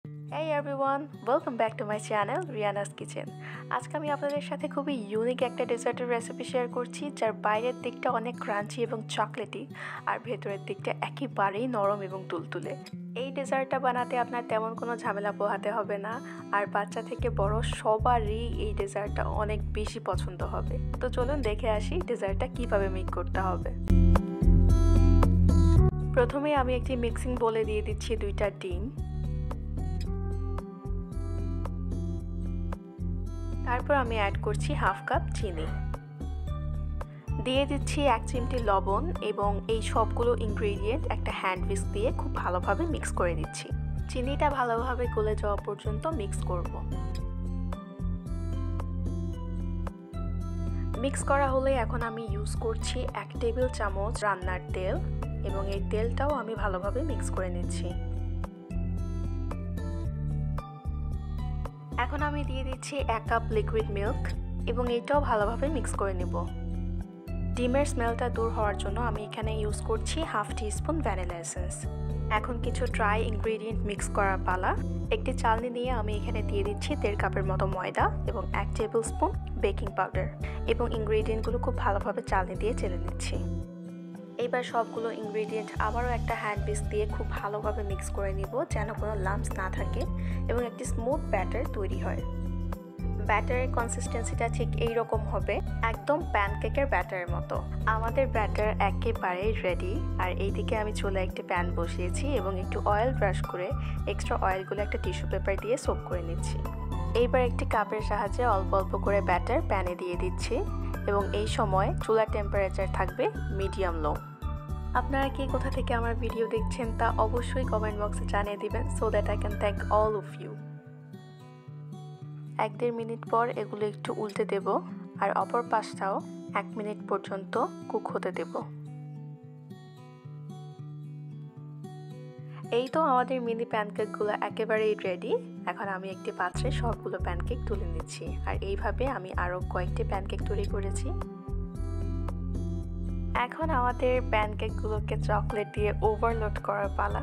Hey everyone, welcome back to my channel Rihanna's Kitchen. আজকে আমি আপনাদের সাথে খুবই ইউনিক একটা ডেজার্টের রেসিপি শেয়ার করছি যার বাইরের দিকটা অনেক ক্রাঞ্চি এবং চকলেটি আর ভেতরের দিকটা একেবারেই নরম এবং তুলতুলে। এই ডেজার্টটা বানাতে আপনার তেমন কোনো ঝামেলা পোহাতে হবে না আর বাচ্চা থেকে বড় সবারই এই ডেজার্টটা অনেক বেশি পছন্দ হবে। তো চলুন দেখে আসি ডেজার্টটা কিভাবে মেক করতে হবে। প্রথমে আমি একটি মিক্সিং বোলে দিয়ে দিচ্ছি 2টা ডিম। তারপর আমি অ্যাড করছি হাফ কাপ চিনি, দিয়ে দিচ্ছি 1 চিমটি লবণ এবং এই সবগুলো ইনগ্রেডিয়েন্ট একটা হ্যান্ড হুইস্ক দিয়ে খুব ভালোভাবে মিক্স করে দিচ্ছি। চিনিটা ভালোভাবে গলে যাওয়া পর্যন্ত মিক্স করব। মিক্স করা হলে এখন আমি ইউজ করছি 1 টেবিল চামচ রান্নার তেল এবং এই তেলটাও আমি ভালোভাবে মিক্স করে নিচ্ছি। এখন আমি দিয়ে দিচ্ছি 1 কাপ লিকুইড মিল্ক এবং এটাও ভালোভাবে মিক্স করে নেব। ডিমের স্মেলটা দূর হওয়ার জন্য আমি এখানে ইউজ করছি হাফ টিস্পুন ভ্যানিলা এসেন্স। এখন কিছু ড্রাই ইনগ্রেডিয়েন্ট মিক্স করার পালা। একটি চালনি নিয়ে আমি এখানে দিয়ে দিচ্ছি 1.5 কাপের মতো ময়দা এবং 1 টেবিল স্পুন বেকিং পাউডার এবং ইনগ্রেডিয়েন্টগুলো খুব ভালোভাবে চালনি দিয়ে চেলে নিচ্ছি। এবার সবগুলো ইনগ্রেডিয়েন্ট আবারও একটা হ্যান্ড হুইস্ক দিয়ে খুব ভালোভাবে মিক্স করে নিব যেন কোনো লাম্পস না থাকে এবং একটি স্মুথ ব্যাটার তৈরি হয়। ব্যাটারের কনসিস্টেন্সিটা ঠিক এই রকম হবে, একদম প্যানকেকের ব্যাটারের মতো। আমাদের ব্যাটার একেবারেই রেডি। আর এইদিকে আমি চুলায় একটি প্যান বসিয়েছি এবং একটু অয়েল ব্রাশ করে এক্সট্রা অয়েলগুলো একটা টিস্যু পেপার দিয়ে সোক করে নিচ্ছি। এইবার একটি কাপের সাহায্যে অল্প অল্প করে ব্যাটার প্যানে দিয়ে দিচ্ছি এবং এই সময় চুলার টেম্পারেচার থাকবে মিডিয়াম লো। আপনারা কি কোথা থেকে আমার ভিডিও দেখছেন তা অবশ্যই কমেন্ট বক্সে জানিয়ে দিবেন so that I can thank all of you. 1-1.5 minute পর এগুলো একটু উল্টে দেব আর অপর পাশটাও 1 মিনিট পর্যন্ত কুক হতে দেব। এই তো আমাদের মিনি প্যানকেকগুলো একেবারেই রেডি। এখন আমি একটি পাত্রে সবগুলো প্যানকেক তুলে নিচ্ছি আর এইভাবে আমি আরও কয়েকটি প্যানকেক তৈরি করেছি। এখন আমাদের প্যানকেকগুলোকে চকলেট দিয়ে ওভারলোড করার পালা।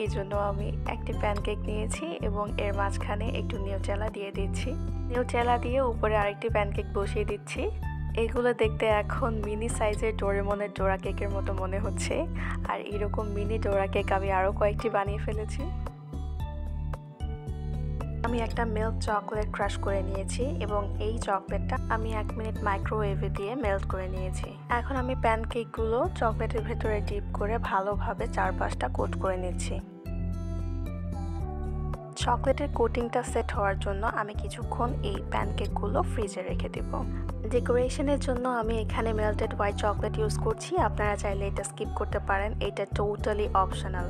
এই জন্য আমি একটি প্যানকেক নিয়েছি এবং এর মাঝখানে একটু নিউটেলা দিয়ে দিচ্ছি। নিউটেলা দিয়ে উপরে আরেকটি প্যানকেক বসিয়ে দিচ্ছি। এগুলো দেখতে এখন মিনি সাইজের ডোরেমনের ডোরা কেকের মতো মনে হচ্ছে আর এরকম মিনি ডোরা কেক আমি আরও কয়েকটি বানিয়ে ফেলেছি। আমি একটা মিল্ক চকলেট ক্রাশ করে নিয়েছি এবং এই চকলেটটা আমি 1 মিনিট মাইক্রোওয়েভে দিয়ে মেল্ট করে নিয়েছি। এখন আমি প্যানকেকগুলো চকলেটের ভেতরে ডিপ করে ভালোভাবে চারপাশটা কোট করে নিচ্ছি। চকলেটের কোটিংটা সেট হওয়ার জন্য আমি কিছুক্ষণ এই প্যানকেকগুলো ফ্রিজে রেখে দেব। ডেকোরেশনের জন্য আমি এখানে মেল্টেড হোয়াইট চকলেট ইউজ করছি, আপনারা চাইলে এটা স্কিপ করতে পারেন, এটা টোটালি অপশনাল।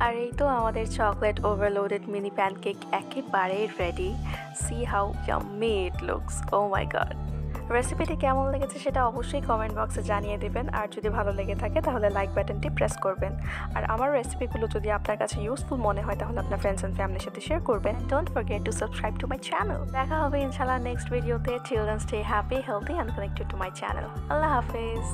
আর এই তো আমাদের চকলেট ওভারলোডেড মিনি প্যানকেক একেবারেই ready. See how yummy it looks, oh my God. রেসিপিটি কেমন লেগেছে সেটা অবশ্যই কমেন্ট বক্সে জানিয়ে দেবেন আর যদি ভালো লেগে থাকে তাহলে লাইক বাটনটি প্রেস করবেন। আর আমার রেসিপিগুলো যদি আপনার কাছে ইউজফুল মনে হয় তাহলে আপনার ফ্রেন্ডস অ্যান্ড ফ্যামিলির সাথে শেয়ার করবেন। Don't forget to subscribe to my channel. দেখা হবে ইনশাআল্লাহ নেক্সট ভিডিওতে। Till then stay happy, healthy and connected to my channel. আল্লাহ হাফেজ।